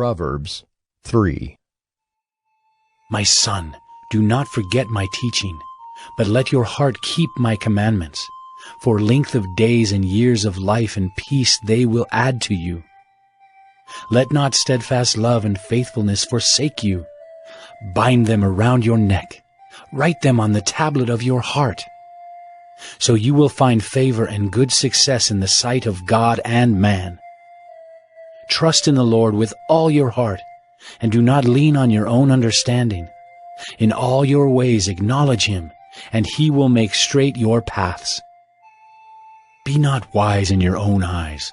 Proverbs 3. My son, do not forget my teaching, but let your heart keep my commandments. For length of days and years of life and peace they will add to you. Let not steadfast love and faithfulness forsake you. Bind them around your neck. Write them on the tablet of your heart. So you will find favor and good success in the sight of God and man. Trust in the Lord with all your heart, and do not lean on your own understanding. In all your ways acknowledge him, and he will make straight your paths. Be not wise in your own eyes.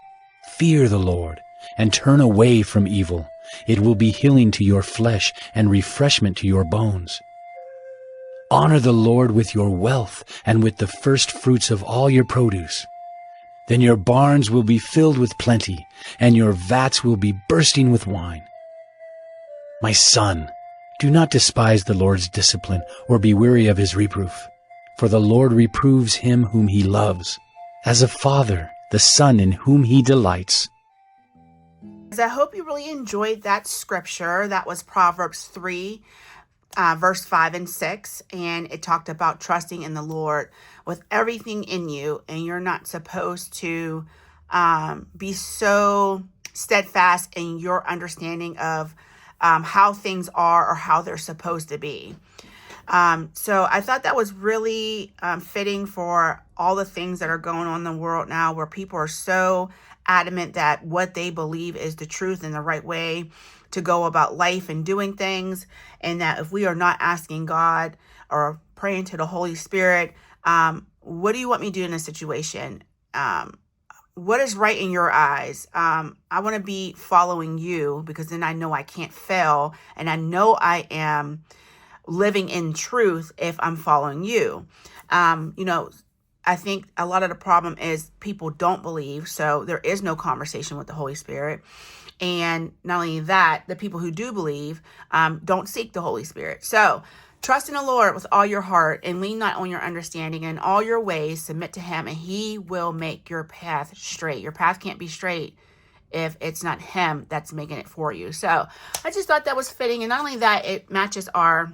Fear the Lord, and turn away from evil. It will be healing to your flesh and refreshment to your bones. Honor the Lord with your wealth and with the first fruits of all your produce. Then your barns will be filled with plenty, and your vats will be bursting with wine. My son, do not despise the Lord's discipline or be weary of his reproof. For the Lord reproves him whom he loves, as a father, the son in whom he delights. I hope you really enjoyed that scripture. That was Proverbs 3, verse 5 and 6. And it talked about trusting in the Lord with everything in you. And you're not supposed to be so steadfast in your understanding of how things are or how they're supposed to be. So I thought that was really fitting for all the things that are going on in the world now, where people are so adamant that what they believe is the truth and the right way to go about life and doing things. And that if we are not asking God or praying to the Holy Spirit, what do you want me to do in this situation? What is right in your eyes? I want to be following you, because then I know I can't fail, and I know I am living in truth if I'm following you. I think a lot of the problem is people don't believe, so there is no conversation with the Holy Spirit. And not only that, the people who do believe don't seek the Holy Spirit. So trust in the Lord with all your heart, and lean not on your understanding. In all your ways submit to him, and he will make your path straight. Your path can't be straight if it's not him that's making it for you. So I just thought that was fitting. And not only that, it matches our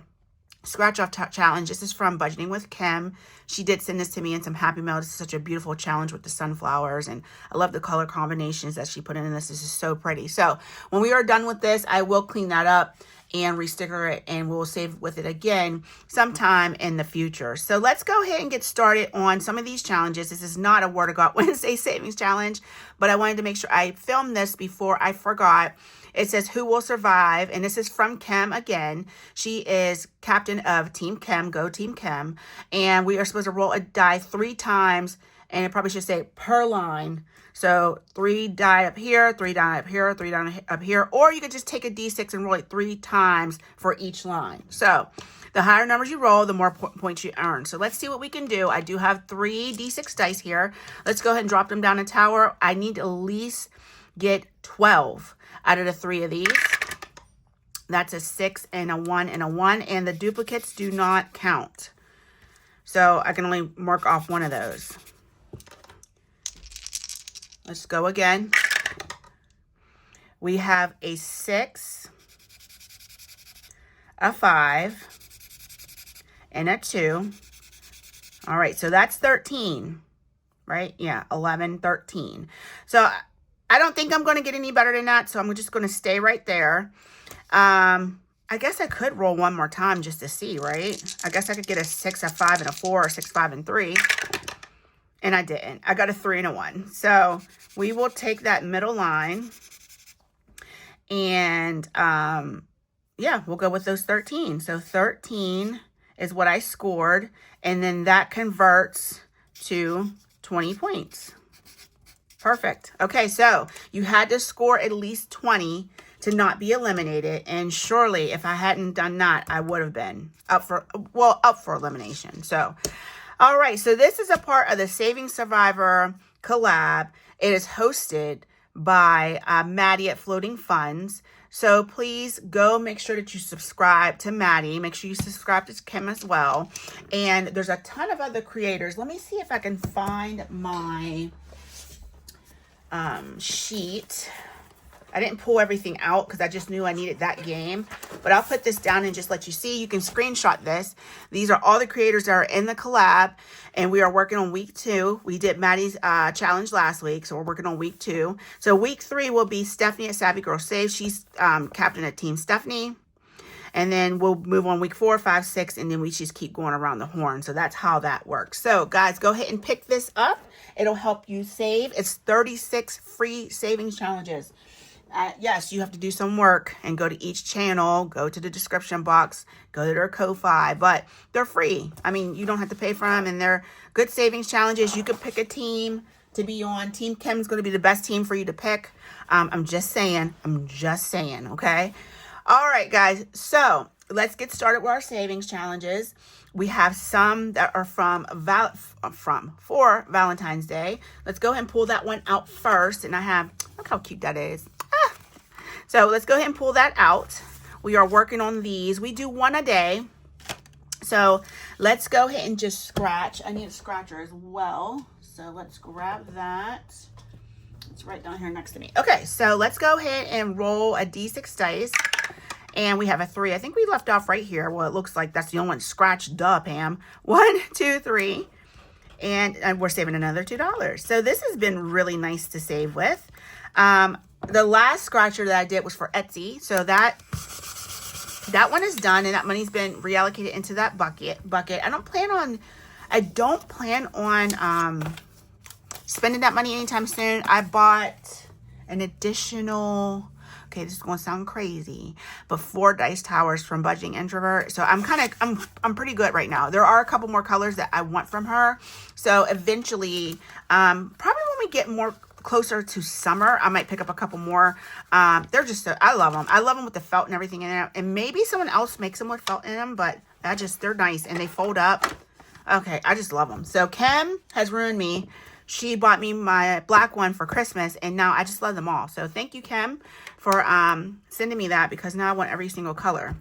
scratch off challenge. This is from Budgeting with Kim. She did send this to me in some Happy Mail. This is such a beautiful challenge with the sunflowers, and I love the color combinations that she put in this. This is so pretty. So when we are done with this, I will clean that up and resticker it, and we'll save with it again sometime in the future. So let's go ahead and get started on some of these challenges. This is not a Word of God Wednesday savings challenge, but I wanted to make sure I filmed this before I forgot. It says, who will survive? And this is from Kim again. She is captain of Team Kim, Go Team Kim. And we are supposed to roll a die 3 times, and it probably should say per line. So 3 die up here, 3 die up here, 3 die up here. Or you could just take a D6 and roll it 3 times for each line. So the higher numbers you roll, the more points you earn. So let's see what we can do. I do have 3 D6 dice here. Let's go ahead and drop them down a tower. I need to at least get 12 out of the 3 of these. That's a 6 and a 1 and a 1. And the duplicates do not count. So I can only mark off one of those. Let's go again. We have a 6, a 5, and a 2. All right, so that's 13, right? Yeah, 11, 13. So I don't think I'm going to get any better than that, so I'm just going to stay right there. I guess I could roll one more time just to see, right? I guess I could get a 6, a 5, and a 4, or 6, 5, and 3. And I didn't. I got a 3 and a 1. So we will take that middle line. And, yeah, we'll go with those 13. So 13 is what I scored. And then that converts to 20 points. Perfect. Okay, so you had to score at least 20 to not be eliminated. And surely if I hadn't done that, I would have been up for elimination. So, all right. So this is a part of the Saving Survivor collab. It is hosted by Maddie at Floating Funds. So please go make sure that you subscribe to Maddie. Make sure you subscribe to Kim as well. And there's a ton of other creators. Let me see if I can find my sheet. I didn't pull everything out because I just knew I needed that game. But I'll put this down and just let you see. You can screenshot this. These are all the creators that are in the collab. And we are working on week 2. We did Maddie's challenge last week. So we're working on week 2. So week 3 will be Stephanie at Savvy Girl Save. She's captain of Team Stephanie. And then we'll move on week 4, 5, 6. And then we just keep going around the horn. So that's how that works. So guys, go ahead and pick this up. It'll help you save. It's 36 free savings challenges. Yes, you have to do some work and go to each channel, go to the description box, go to their Ko-Fi, but they're free. I mean, you don't have to pay for them, and they're good savings challenges. You could pick a team to be on. Team Kim's going to be the best team for you to pick. I'm just saying, okay? All right, guys, so let's get started with our savings challenges. We have some that are for Valentine's Day. Let's go ahead and pull that one out first, and I have, look how cute that is. So let's go ahead and pull that out. We are working on these. We do one a day. So let's go ahead and just scratch. I need a scratcher as well. So let's grab that. It's right down here next to me. Okay, so let's go ahead and roll a D6 dice. And we have a 3. I think we left off right here. Well, it looks like that's the only one scratched. Duh, Pam. 1, 2, 3. And we're saving another $2. So this has been really nice to save with. The last scratcher that I did was for Etsy. So that one is done, and that money's been reallocated into that bucket. I don't plan on spending that money anytime soon. I bought an additional, okay, this is going to sound crazy, but 4 dice towers from Budgeting Introvert. So I'm pretty good right now. There are a couple more colors that I want from her. So eventually, probably when we get more closer to summer, I might pick up a couple more. They're just so, I love them. I love them with the felt and everything in it. And maybe someone else makes them with felt in them, but they're nice and they fold up. Okay, I just love them. So Kim has ruined me. She bought me my black one for Christmas, and now I just love them all. So thank you, Kim, for sending me that, because now I want every single color.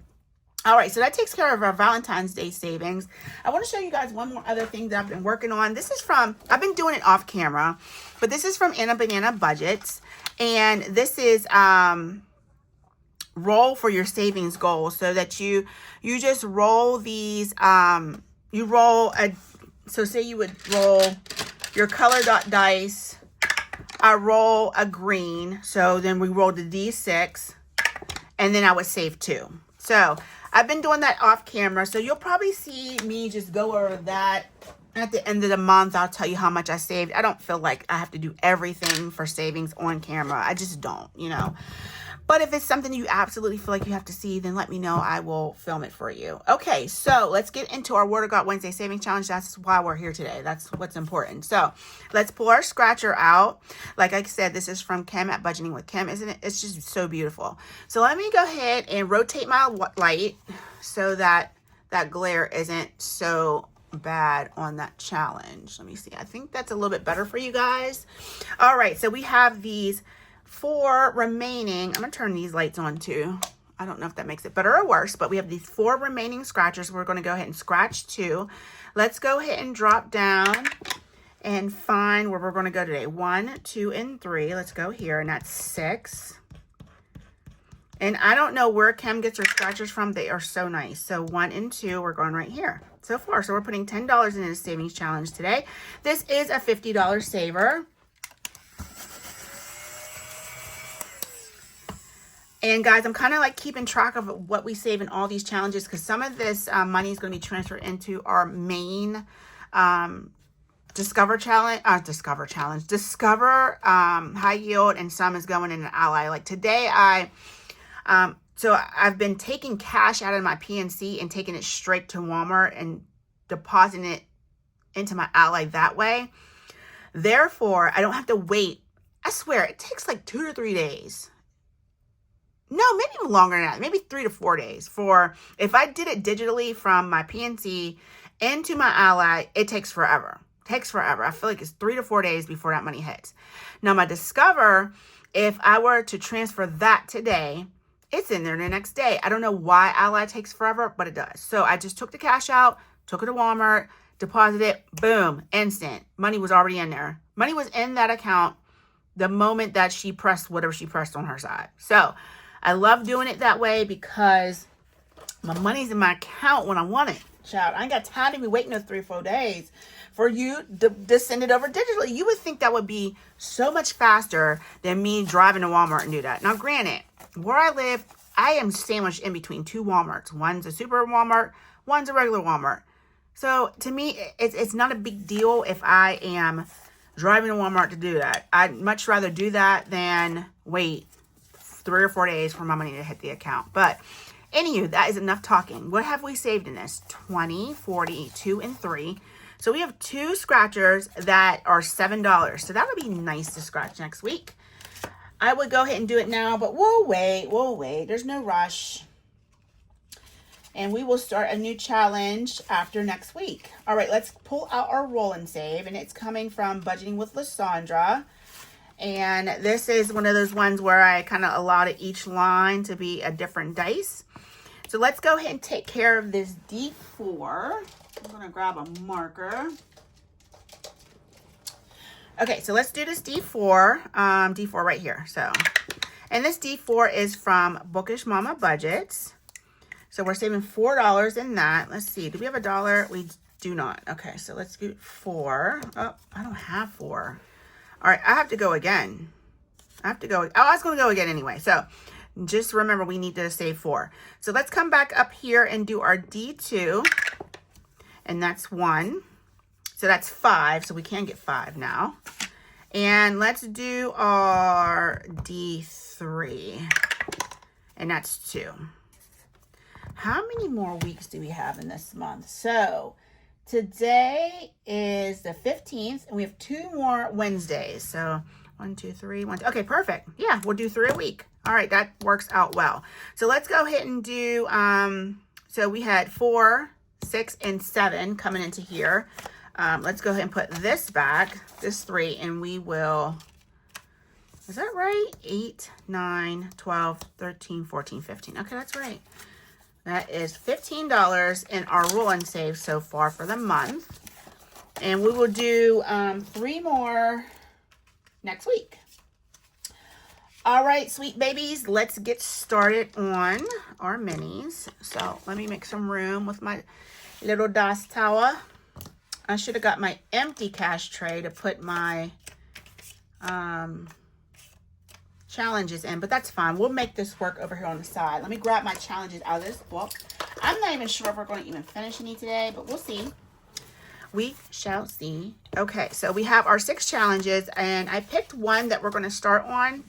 All right, so that takes care of our Valentine's Day savings. I want to show you guys one more other thing that I've been working on. This is from, I've been doing it off camera, but this is from Anna Banana Budgets. And this is roll for your savings goals, so that you just roll these, you roll a, so say you would roll your color dot dice. I roll a green, so then we roll the D6, and then I would save 2. So I've been doing that off camera, so you'll probably see me just go over that at the end of the month. I'll tell you how much I saved. I don't feel like I have to do everything for savings on camera. I just don't, you know. But if it's something you absolutely feel like you have to see, then let me know. I will film it for you. Okay, so let's get into our Word of God Wednesday Savings Challenge. That's why we're here today. That's what's important. So let's pull our scratcher out. Like I said, this is from Kim at Budgeting with Kim, isn't it? It's just so beautiful. So let me go ahead and rotate my light so that that glare isn't so bad on that challenge. Let me see. I think that's a little bit better for you guys. All right, so we have these 4 remaining. I'm going to turn these lights on too. I don't know if that makes it better or worse, but we have these 4 remaining scratchers. We're going to go ahead and scratch 2. Let's go ahead and drop down and find where we're going to go today. 1, 2, and 3. Let's go here, and that's 6. And I don't know where Kim gets her scratchers from. They are so nice. So 1 and 2, we're going right here so far. So we're putting $10 into the savings challenge today. This is a $50 saver. And guys, I'm kind of like keeping track of what we save in all these challenges, because some of this money is going to be transferred into our main Discover high yield, and some is going in an Ally. Like today, so I've been taking cash out of my PNC and taking it straight to Walmart and depositing it into my Ally that way. Therefore, I don't have to wait. I swear, it takes like 2 to 3 days. No, maybe even longer than that. Maybe 3 to 4 days. For if I did it digitally from my PNC into my Ally, it takes forever. I feel like it's 3 to 4 days before that money hits. Now, my Discover, if I were to transfer that today, it's in there the next day. I don't know why Ally takes forever, but it does. So I just took the cash out, took it to Walmart, deposited it, boom, instant. Money was already in there. Money was in that account the moment that she pressed whatever she pressed on her side. So I love doing it that way because my money's in my account when I want it. Child, I ain't got time to be waiting those 3 or 4 days for you to send it over digitally. You would think that would be so much faster than me driving to Walmart and do that. Now, granted, where I live, I am sandwiched in between 2 Walmarts. One's a super Walmart, one's a regular Walmart. So to me, it's not a big deal if I am driving to Walmart to do that. I'd much rather do that than wait 3 or 4 days for my money to hit the account. But anywho, that is enough talking. What have we saved in this? 20, 40, 2, and 3. So we have 2 scratchers that are $7. So that would be nice to scratch next week. I would go ahead and do it now, but we'll wait. There's no rush. And we will start a new challenge after next week. All right, let's pull out our roll and save. And it's coming from Budgeting with Lysandra. And this is one of those ones where I kind of allotted each line to be a different dice. So let's go ahead and take care of this D4. I'm going to grab a marker. Okay, so let's do this D4. D4 right here. So, and this D4 is from Bookish Mama Budgets. So we're saving $4 in that. Let's see. Do we have $1? We do not. Okay, so let's do 4. Oh, I don't have 4. All right, I have to go again. I have to go. Oh, I was going to go again anyway. So just remember, we need to save 4. So let's come back up here and do our D2. And that's 1. So that's 5. So we can get 5 now. And let's do our D3. And that's 2. How many more weeks do we have in this month? So today is the 15th, and we have 2 more Wednesdays. So 1, 2, 3, 1, 2. Okay, perfect. Yeah, we'll do 3 a week. All right, that works out well. So let's go ahead and do, so we had 4, 6, and 7 coming into here. Let's go ahead and put this back, this 3, and we will, is that right? 8, 9, 12, 13, 14, 15. Okay, that's right. That is $15 in our roll and save so far for the month. And we will do 3 more next week. All right, sweet babies, let's get started on our minis. So let me make some room with my little DOS tower. I should have got my empty cash tray to put my challenges in, but that's fine. We'll make this work over here on the side. Let me grab my challenges out of this book. I'm not even sure if we're going to even finish any today, but we'll see. We shall see. Okay, so we have our 6 challenges, and I picked one that we're going to start on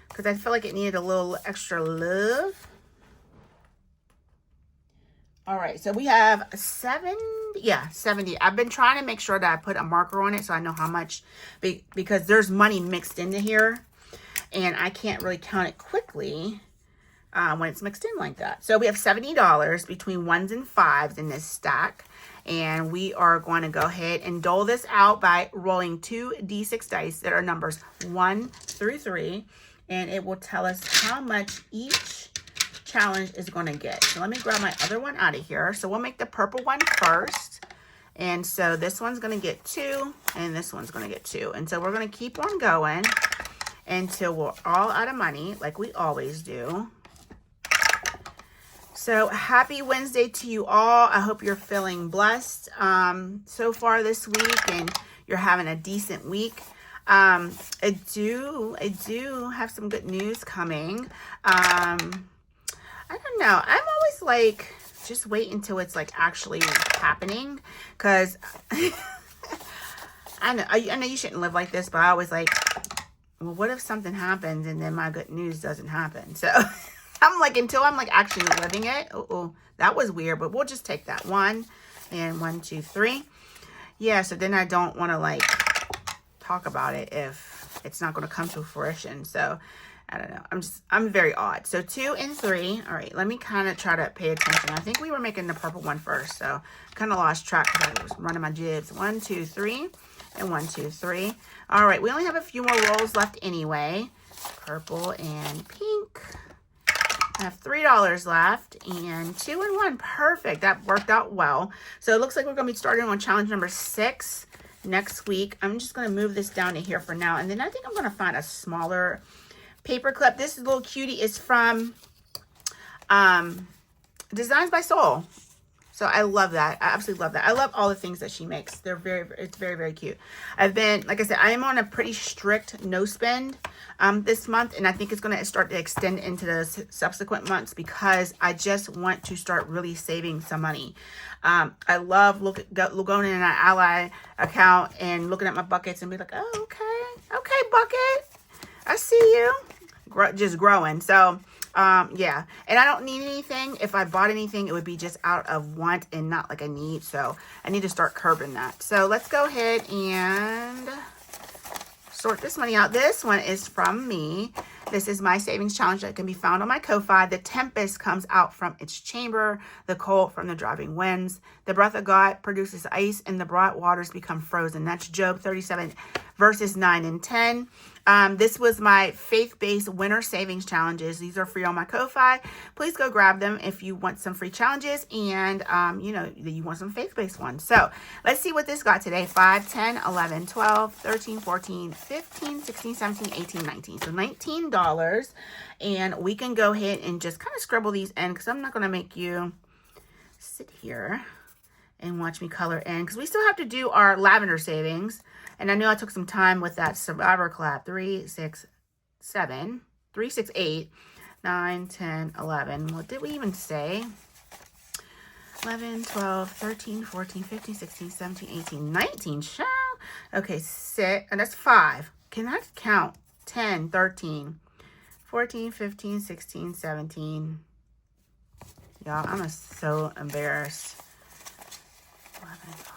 because I feel like it needed a little extra love. All right, so we have 70. Yeah, 70. I've been trying to make sure that I put a marker on it so I know how much, because there's money mixed into here. And I can't really count it quickly when it's mixed in like that. So we have $70 between 1s and 5s in this stack. And we are going to go ahead and dole this out by rolling 2 D6 dice that are numbers 1 through 3. And it will tell us how much each challenge is going to get. So let me grab my other one out of here. So we'll make the purple one first. And so this one's going to get 2. And this one's going to get 2. And so we're going to keep on going until we're all out of money, like we always do. So happy Wednesday to you all. I hope you're feeling blessed so far this week, and you're having a decent week. I do have some good news coming. I don't know. I'm always like, just wait until it's like actually happening, because I know you shouldn't live like this, but I always like, well, what if something happens and then my good news doesn't happen? So I'm like, until I'm like actually living it. Oh, that was weird, but we'll just take that 1 and 1, 2, 3. Yeah, so then I don't want to like talk about it if it's not going to come to fruition. So I don't know. I'm very odd. So 2 and 3. All right, let me kind of try to pay attention. I think we were making the purple one first, so kind of lost track because I was running my jibs. 1, 2, 3. And 1, 2, 3. All right, we only have a few more rolls left anyway. Purple and pink. I have $3 left, and 2 and 1. Perfect. That worked out well. So it looks like we're going to be starting on challenge number 6. next week. I'm just going to move this down to here for now. And then I think I'm going to find a smaller paper clip. This little cutie is from Designs by Soul. So I love that. I absolutely love that. I love all the things that she makes. It's very, very cute. Like I said, I am on a pretty strict no spend this month. And I think it's going to start to extend into the subsequent months because I just want to start really saving some money. I love going in an Ally account and looking at my buckets and be like, oh, okay. Okay, bucket. I see you. Just growing. So, yeah, and I don't need anything. If I bought anything, it would be just out of want and not like a need. So I need to start curbing that. So let's go ahead and sort this money out. This one is from me. This is my savings challenge that can be found on my Ko-Fi. The tempest comes out from its chamber, the cold from the driving winds. The breath of God produces ice, and the broad waters become frozen. That's Job 37, verses 9 and 10. This was my faith-based winter savings challenges. These are free on my Ko-Fi. Please go grab them if you want some free challenges and, you want some faith-based ones. So let's see what this got today. 5, 10, 11, 12, 13, 14, 15, 16, 17, 18, 19. So $19. And we can go ahead and just kind of scribble these in because I'm not going to make you sit here and watch me color in because we still have to do our lavender savings. And I know I took some time with that Survivor Collab. 3, 6, 7, 3, 6, 8, 9, 10, 11. What did we even say? 11, 12, 13, 14, 15, 16, 17, 18, 19. Child. Okay, 6. And that's 5. Can I count? 10, 13, 14, 15, 16, 17. Y'all, I'm so embarrassed. 11, 12.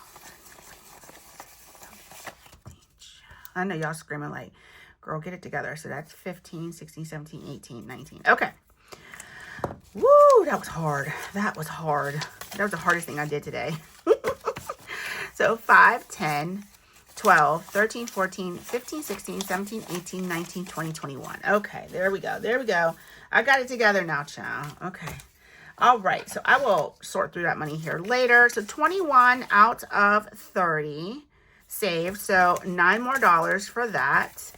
I know y'all screaming like, girl, get it together. So that's 15, 16, 17, 18, 19. Okay. Woo, that was hard. That was hard. That was the hardest thing I did today. So 5, 10, 12, 13, 14, 15, 16, 17, 18, 19, 20, 21. Okay, there we go. There we go. I got it together now, child. Okay. All right. So I will sort through that money here later. So 21 out of 30. Saved, so $9 more for that,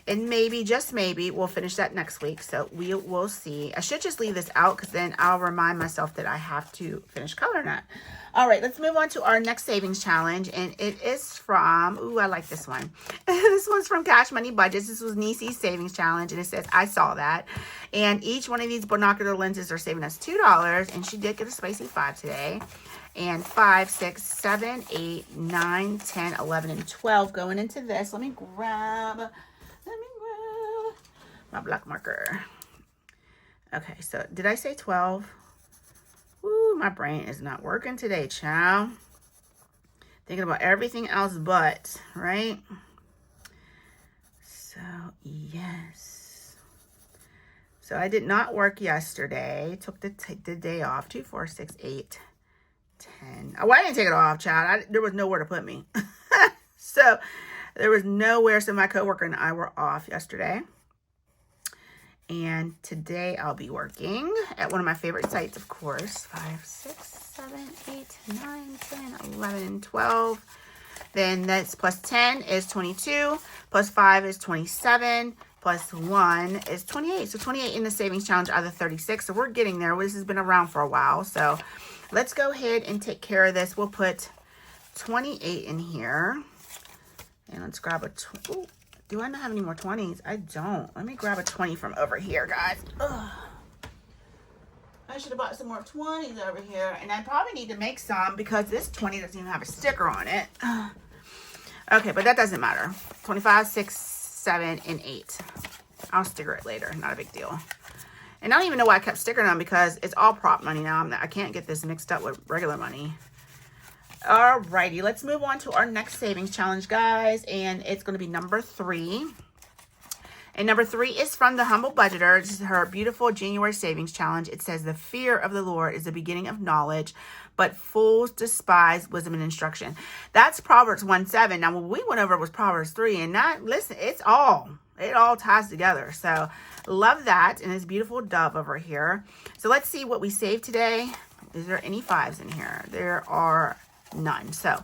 and maybe, just maybe, we'll finish that next week. So we will see. I should just leave this out because then I'll remind myself that I have to finish coloring that. All right, let's move on to our next savings challenge, and it is from, ooh, I like this one. This one's from Cash Money Budgets. This was Nisi's savings challenge, and it says, I saw that. And each one of these binocular lenses are saving us $2, and she did get a spicy 5 today. And 5, 6, 7, 8, 9, 10, 11, and 12 going into this. Let me grab my black marker. Okay, so did I say 12? Ooh, my brain is not working today, child. Thinking about everything else but, right? So, yes. So I did not work yesterday. Took the day off. 2, 4, 6, 8. 10. Oh, I didn't take it off, child. There was nowhere to put me. So there was nowhere. So my coworker and I were off yesterday. And today I'll be working at one of my favorite sites, of course. 5, 6, 7, 8, 9, 10, 11, and 12. Then that's plus 10 is 22. Plus 5 is 27. Plus 1 is 28. So 28 in the savings challenge out of 36. So we're getting there. This has been around for a while. So let's go ahead and take care of this. We'll put 28 in here. And let's grab a... Ooh, do I not have any more 20s? I don't. Let me grab a 20 from over here, guys. Ugh. I should have bought some more 20s over here. And I probably need to make some because this 20 doesn't even have a sticker on it. Okay, but that doesn't matter. 25, 6, 7, and 8. I'll sticker it later. Not a big deal. And I don't even know why I kept stickering them because it's all prop money now. I can't get this mixed up with regular money. Alrighty, let's move on to our next savings challenge, guys. And it's going to be number 3. And number 3 is from the Humble Budgeter. This is her beautiful January savings challenge. It says, the fear of the Lord is the beginning of knowledge, but fools despise wisdom and instruction. That's Proverbs 1:7. Now, what we went over was Proverbs 3. And that, listen, it all ties together. So love that. And this beautiful dove over here. So let's see what we saved today. Is there any 5s in here? There are none. So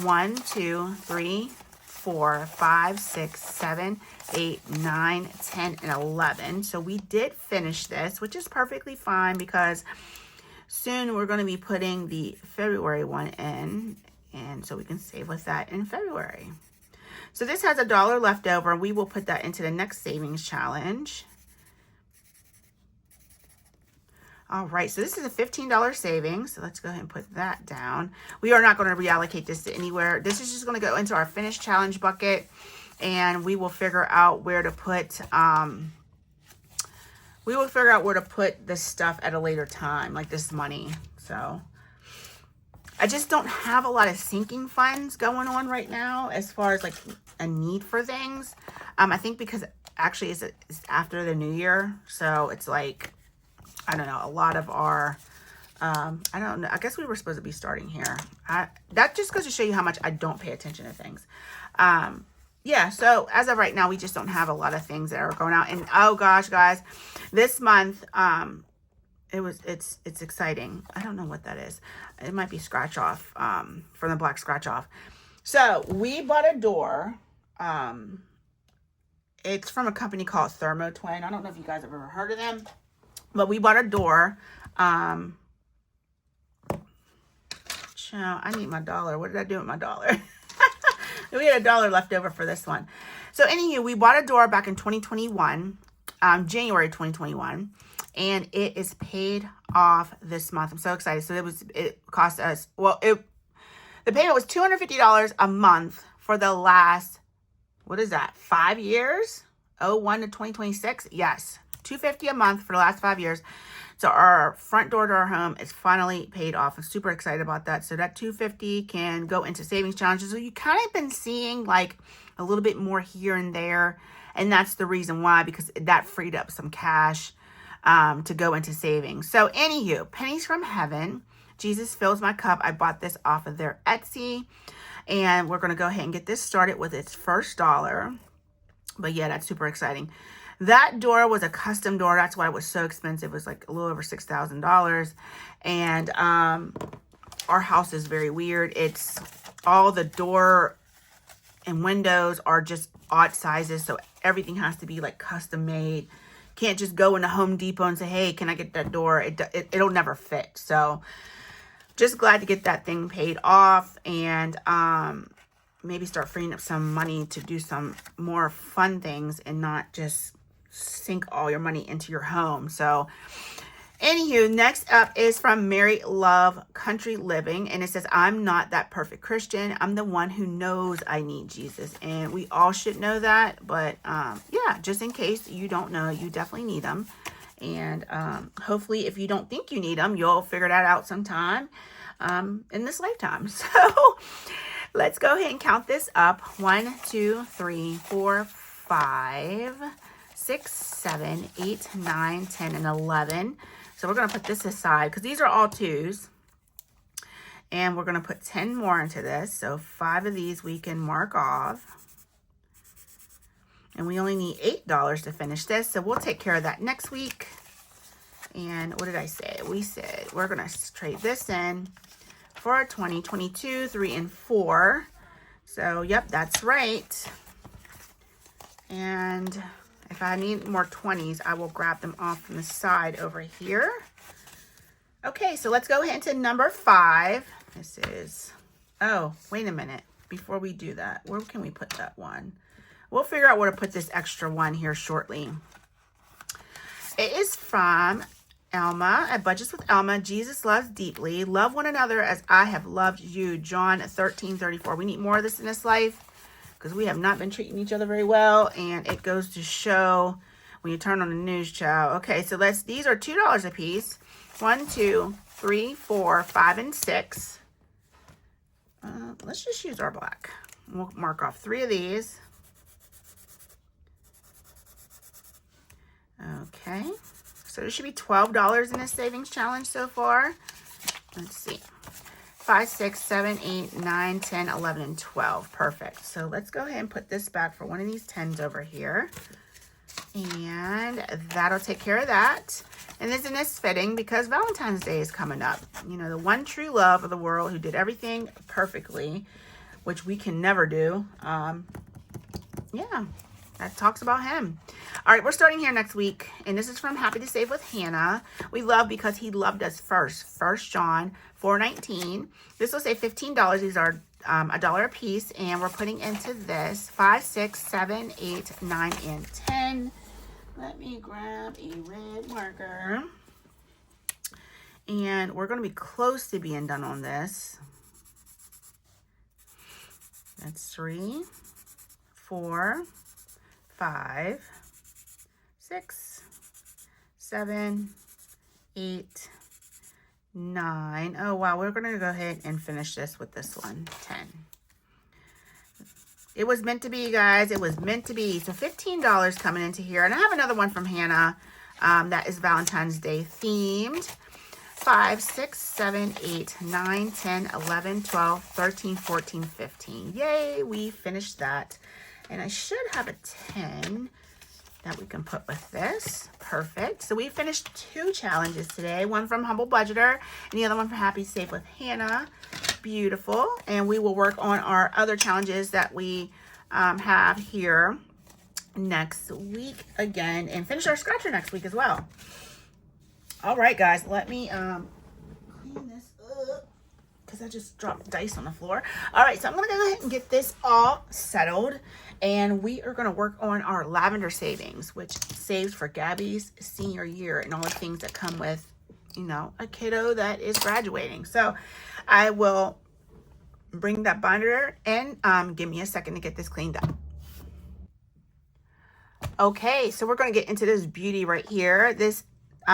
1, 2, 3, 4, 5, 6, 7, 8, 9, 10, and 11. So we did finish this, which is perfectly fine because soon we're going to be putting the February one in, and so we can save with that in February. So this has $1 left over. We will put that into the next savings challenge. All right, so this is a $15 savings. So let's go ahead and put that down. We are not going to reallocate this to anywhere. This is just going to go into our finished challenge bucket, and we will figure out where to put this stuff at a later time, like this money. So I just don't have a lot of sinking funds going on right now as far as like a need for things. I think because actually it's after the new year, so it's like, I don't know, a lot of our, I don't know, I guess we were supposed to be starting here. That just goes to show you how much I don't pay attention to things. Yeah, so as of right now, we just don't have a lot of things that are going out. And oh gosh, guys, this month, it's exciting. I don't know what that is. It might be scratch off, from the black scratch off. So we bought a door. It's from a company called Thermo Twin. I don't know if you guys have ever heard of them. But we bought a door. I need my $1. What did I do with my $1? We had $1 left over for this one. So anywho, we bought a door back in 2021, January 2021, and it is paid off this month. I'm so excited. So it cost us, the payment was $250 a month for the last, what is that, 5 years? 01 to 2026? Yes. $250 a month for the last 5 years. So our front door to our home is finally paid off. I'm super excited about that. So that $250 can go into savings challenges. So you kind of been seeing like a little bit more here and there. And that's the reason why, because that freed up some cash to go into savings. So anywho, pennies from heaven. Jesus fills my cup. I bought this off of their Etsy. And we're going to go ahead and get this started with its first $1. But yeah, that's super exciting. That door was a custom door. That's why it was so expensive. It was like a little over $6,000. And our house is very weird. It's all the door and windows are just odd sizes. So everything has to be like custom made. Can't just go into Home Depot and say, hey, can I get that door? It'll never fit. So just glad to get that thing paid off and maybe start freeing up some money to do some more fun things and not just sink all your money into your home. So anywho, next up is from Mary Love Country Living, and it says, I'm not that perfect Christian. I'm the one who knows I need Jesus. And we all should know that, but yeah, just in case you don't know, you definitely need him. And hopefully if you don't think you need him, you'll figure that out sometime in this lifetime. So let's go ahead and count this up. 1, 2, 3, 4, 5, 6, 7, 8, 9, 10, and 11. So we're going to put this aside because these are all 2s. And we're going to put 10 more into this. So 5 of these we can mark off. And we only need $8 to finish this. So we'll take care of that next week. And what did I say? We said we're going to trade this in for our 2022, 3, and 4. So, yep, that's right. And if I need more 20s, I will grab them off from the side over here. Okay, so let's go ahead to number 5. This is, oh, wait a minute. Before we do that, where can we put that one? We'll figure out where to put this extra one here shortly. It is from Alma, at Budgets with Alma. Jesus loves deeply. Love one another as I have loved you. John 13:34. We need more of this in this life because we have not been treating each other very well. And it goes to show when you turn on the news, child. Okay, so these are $2 a piece. 1, 2, 3, 4, 5, and 6. Let's just use our black. We'll mark off 3 of these. Okay, so there should be $12 in this savings challenge so far. Let's see. 5, 6, 7, 8, 9, 10, 11, and 12. Perfect. So let's go ahead and put this back for one of these 10s over here. And that'll take care of that. And isn't this fitting because Valentine's Day is coming up. You know, the one true love of the world who did everything perfectly which we can never do. Yeah, that talks about him. All right, we're starting here next week, and this is from Happy to Save with Hannah. We love because he loved us first. 1 John 4:19. This will say $15. These are $1 a piece, and we're putting into this 5, 6, 7, 8, 9, and 10. Let me grab a red marker. And we're going to be close to being done on this. That's 3, 4, 5, 6, 7, 8, 9. Oh, wow. We're going to go ahead and finish this with this one. 10. It was meant to be, guys. It was meant to be. So $15 coming into here. And I have another one from Hannah that is Valentine's Day themed. 5, 6, 7, 8, 9, 10, 11, 12, 13, 14, 15. Yay, we finished that. And I should have a 10 that we can put with this. Perfect. So we finished 2 challenges today. One from Humble Budgeter and the other one from Happy Save with Hannah. Beautiful. And we will work on our other challenges that we have here next week again and finish our scratcher next week as well. All right, guys, let me clean this up because I just dropped dice on the floor. All right, so I'm going to go ahead and get this all settled, and we are going to work on our Lavender Savings, which saves for Gabby's senior year and all the things that come with, you know, a kiddo that is graduating. So I will bring that binder in. Give me a second to get this cleaned up. Okay, so we're going to get into this beauty right here. This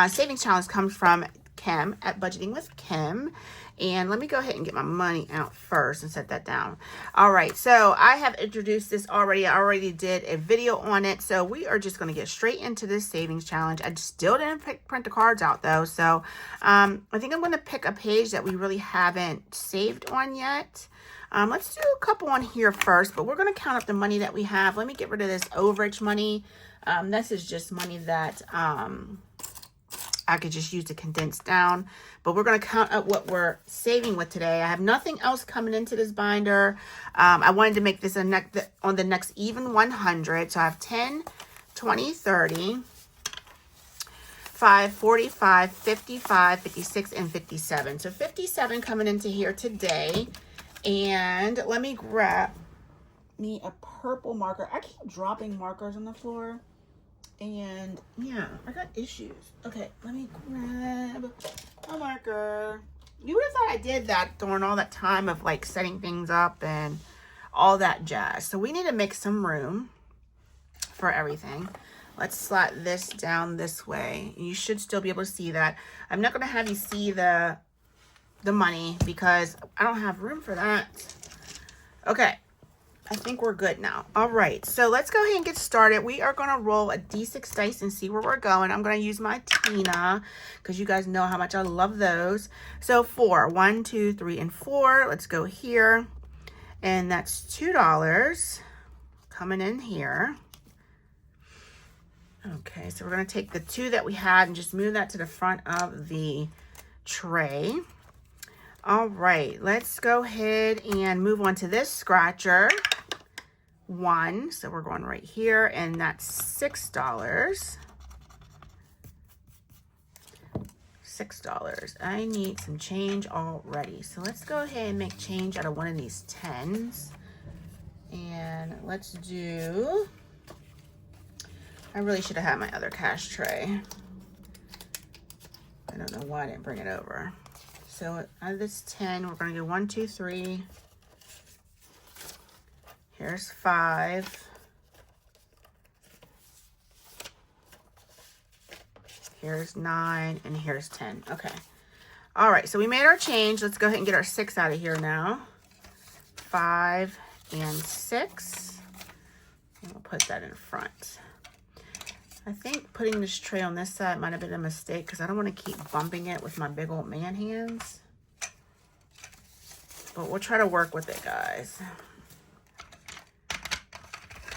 savings challenge comes from Kim at Budgeting with Kim. And let me go ahead and get my money out first and set that down. All right, so I have introduced this already. I already did a video on it. So we are just going to get straight into this savings challenge. I still didn't print the cards out though. So I think I'm going to pick a page that we really haven't saved on yet. Let's do a couple on here first, but we're going to count up the money that we have. Let me get rid of this overage money. This is just money that I could just use to condense down, but we're going to count up what we're saving with today. I have nothing else coming into this binder. I wanted to make this on the next even 100. So I have 10, 20, 30, 5, 45, 55, 56, and 57. So 57 coming into here today. And let me grab me a purple marker. I keep dropping markers on the floor. And yeah, I got issues. Okay, let me grab a marker. You would have thought I did that during all that time of like setting things up and all that jazz. So we need to make some room for everything. Let's slide this down this way. You should still be able to see that. I'm not going to have you see the money because I don't have room for that. Okay. I think we're good now. All right, so let's go ahead and get started. We are going to roll a D6 dice and see where we're going. I'm going to use my Tina because you guys know how much I love those. So 4, 1, 2, 3, and 4. Let's go here. And that's $2 coming in here. Okay, so we're going to take the 2 that we had and just move that to the front of the tray. All right, let's go ahead and move on to this scratcher. 1, so we're going right here, and that's $6. $6. I need some change already. So let's go ahead and make change out of one of these 10s. And let's do, I really should have had my other cash tray. I don't know why I didn't bring it over. So out of this 10, we're going to do 1, 2, 3. Here's 5. Here's 9, and here's 10. Okay. All right, so we made our change. Let's go ahead and get our 6 out of here now. 5 and 6. And we'll put that in front. I think putting this tray on this side might have been a mistake because I don't want to keep bumping it with my big old man hands. But we'll try to work with it, guys.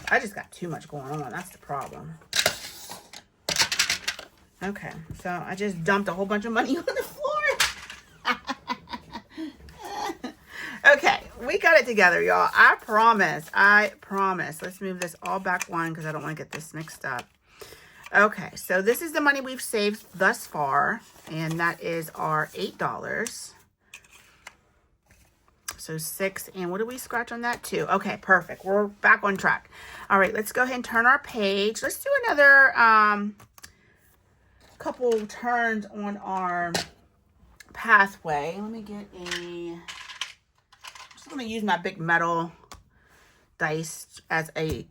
I just got too much going on. That's the problem. Okay, so I just dumped a whole bunch of money on the floor. Okay, We got it together, y'all. I promise. I promise. Let's move this all back one because I don't want to get this mixed up. Okay, so this is the money we've saved thus far, and that is our $8. So 6, and what do we scratch on that? 2. Okay, perfect. We're back on track. All right, let's go ahead and turn our page. Let's do another couple turns on our pathway. Let me get I'm just going to use my big metal dice as a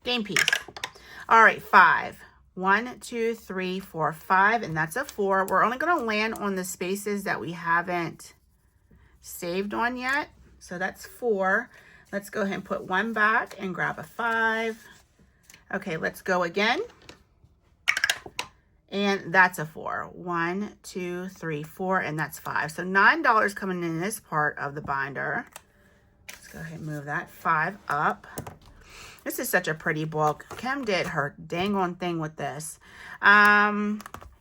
game piece. All right, 5. 1, 2, 3, 4, 5, and that's a 4. We're only going to land on the spaces that we haven't saved on yet. So that's 4. Let's go ahead and put 1 back and grab a 5. Okay, let's go again. And that's a 4. 1, 2, 3, 4, and that's 5. So $9 coming in this part of the binder. Let's go ahead and move that 5 up. This is such a pretty book. Kim did her dang on thing with this.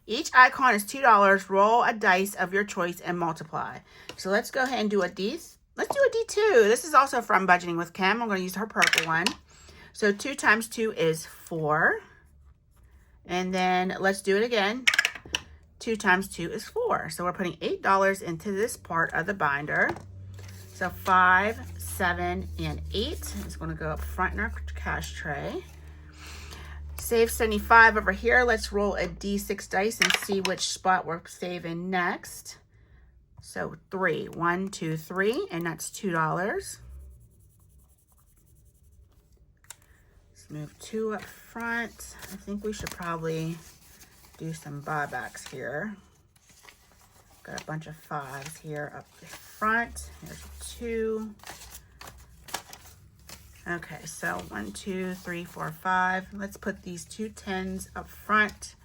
Each icon is $2. Roll a dice of your choice and multiply. So let's go ahead and do a D. Let's do a D2. This is also from Budgeting with Kim. I'm going to use her purple one. So 2 times 2 is 4. And then let's do it again. 2 times 2 is 4. So we're putting $8 into this part of the binder. So 5, 7, and 8 is going to go up front in our cash tray. Save 75 over here. Let's roll a D6 dice and see which spot we're saving next. So 3, 1, 2, 3, and that's $2. Let's move 2 up front. I think we should probably do some buybacks here. Got a bunch of 5s here up the front. Here's 2. Okay, so 1, 2, 3, 4, 5. Let's put these 2 10s up front.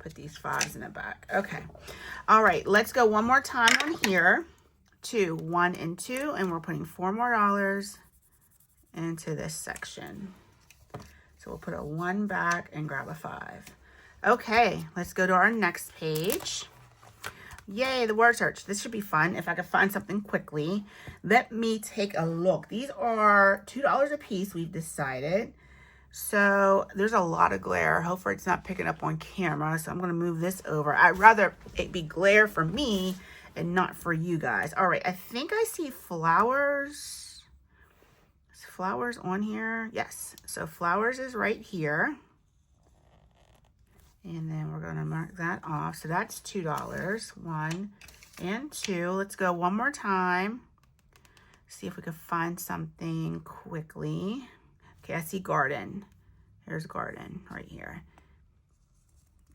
Put these 5s in the back. Okay. All right, let's go one more time on here. 2, 1, and 2, and we're putting $4 more into this section. So we'll put a 1 back and grab a 5. Okay, let's go to our next page. Yay, the word search. This should be fun if I can find something quickly. Let me take a look. These are $2 a piece, we've decided. So there's a lot of glare. Hopefully it's not picking up on camera. So I'm going to move this over. I'd rather it be glare for me and not for you guys. All right, I think I see flowers. Is flowers on here? Yes. So flowers is right here. And then we're going to mark that off. So that's $2. 1 and 2. Let's go one more time. See if we can find something quickly. Okay, I see garden. Here's garden right here.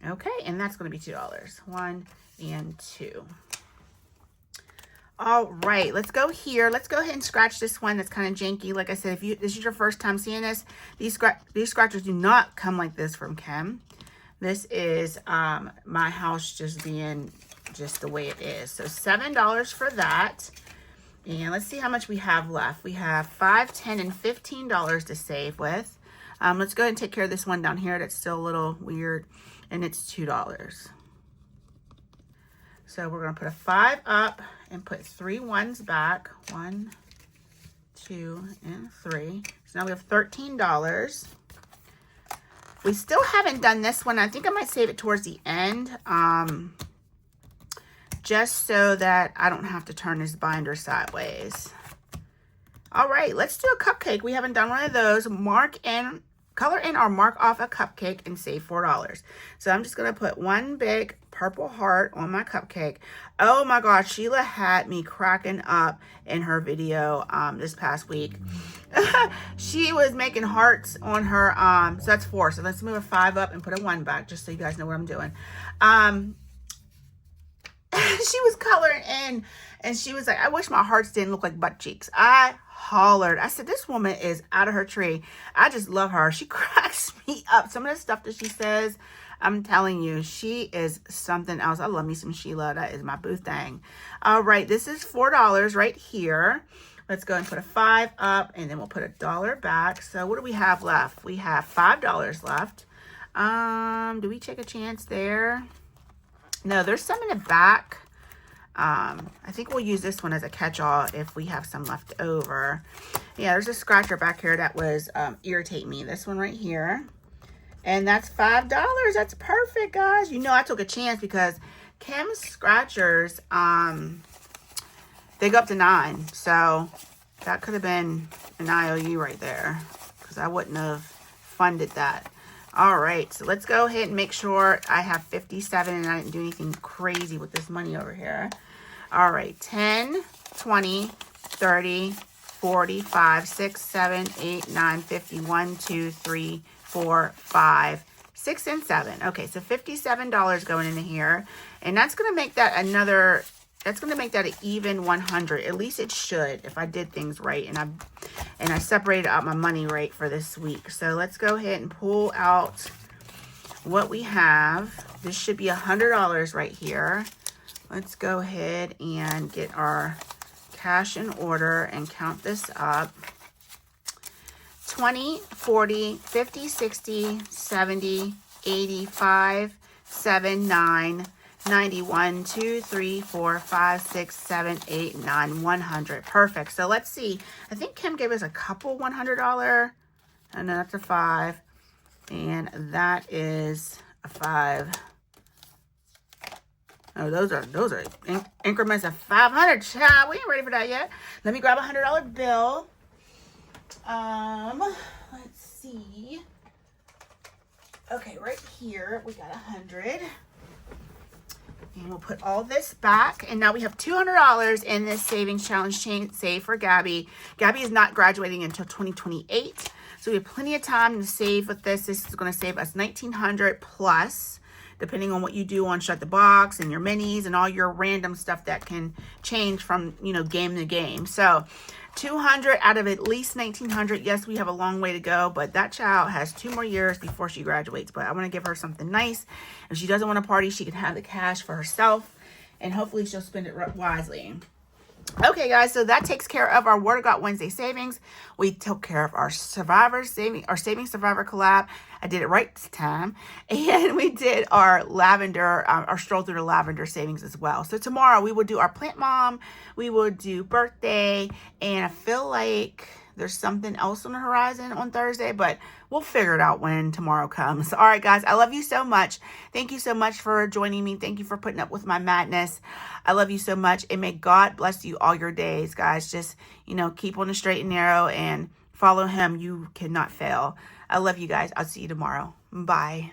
Okay, and that's going to be $2. 1 and 2. All right, let's go here. Let's go ahead and scratch this one that's kind of janky. Like I said, if this is your first time seeing this, these scratchers do not come like this from Kim. This is my house just being just the way it is. So $7 for that. And let's see how much we have left. We have $5, $10, and $15 to save with. Let's go ahead and take care of this one down here that's still a little weird. And it's $2. So we're going to put a 5 up and put 3 1s back. 1, 2, and 3. So now we have $13. We still haven't done this one. I think I might save it towards the end, just so that I don't have to turn this binder sideways. All right, let's do a cupcake. We haven't done one of those. Color in or mark off a cupcake and save $4. So I'm just going to put 1 big purple heart on my cupcake. Oh my gosh, Sheila had me cracking up in her video this past week. She was making hearts on her, so that's 4. So let's move a 5 up and put a 1 back, just so you guys know what I'm doing. She was coloring in, and she was like, I wish my hearts didn't look like butt cheeks. I hollered. I said, this woman is out of her tree. I just love her. She cracks me up. Some of the stuff that she says, I'm telling you, she is something else. I love me some Sheila. That is my boo thing. All right, this is $4 right here. Let's go and put a 5 up, and then we'll put $1 back. So what do we have left? We have $5 left. Do we take a chance there? No, there's some in the back. I think we'll use this one as a catch-all if we have some left over. Yeah, there's a scratcher back here that was irritating me. This one right here. And that's $5. That's perfect, guys. You know I took a chance because Kim's scratchers, they go up to 9. So that could have been an IOU right there because I wouldn't have funded that. All right, so let's go ahead and make sure I have 57 and I didn't do anything crazy with this money over here. All right, 10, 20, 30, 40, 5, 6, 7, 8, 9, 50, 1, 2, 3, 4, 5, 6, and 7. Okay, so $57 going into here. And that's going to make that another, that's going to make that an even 100. At least it should if I did things right and I separated out my money right for this week. So let's go ahead and pull out what we have. This should be $100 right here. Let's go ahead and get our cash in order and count this up. 20, 40, 50, 60, 70, 85, 7, 9, 91, 2, 3, 4, 5, 6, 7, 8, 9, 100. Perfect. So let's see. I think Kim gave us a couple $100. And that's a 5. And that is a 5. Oh, those are increments of 500. Child, we ain't ready for that yet. Let me grab a $100 bill. Let's see. Okay, right here we got 100. And we'll put all this back. And now we have $200 in this savings challenge chain save for Gabby. Gabby is not graduating until 2028. So we have plenty of time to save with this. This is going to save us $1,900 plus, depending on what you do on Shut the Box and your minis and all your random stuff that can change from, you know, game to game. So 200 out of at least 1,900. Yes, we have a long way to go, but that child has 2 more years before she graduates. But I want to give her something nice. If she doesn't want to party, she can have the cash for herself, and hopefully she'll spend it wisely. Okay, guys, so that takes care of our Word of God Wednesday savings. We took care of our Saving Survivor collab. I did it right this time. And we did our lavender, our stroll through the lavender savings as well. So tomorrow we will do our plant mom, we will do birthday, and I feel like there's something else on the horizon on Thursday, but we'll figure it out when tomorrow comes. All right, guys, I love you so much. Thank you so much for joining me. Thank you for putting up with my madness. I love you so much, and may God bless you all your days, guys. Just, you know, keep on the straight and narrow and follow him. You cannot fail. I love you guys. I'll see you tomorrow. Bye.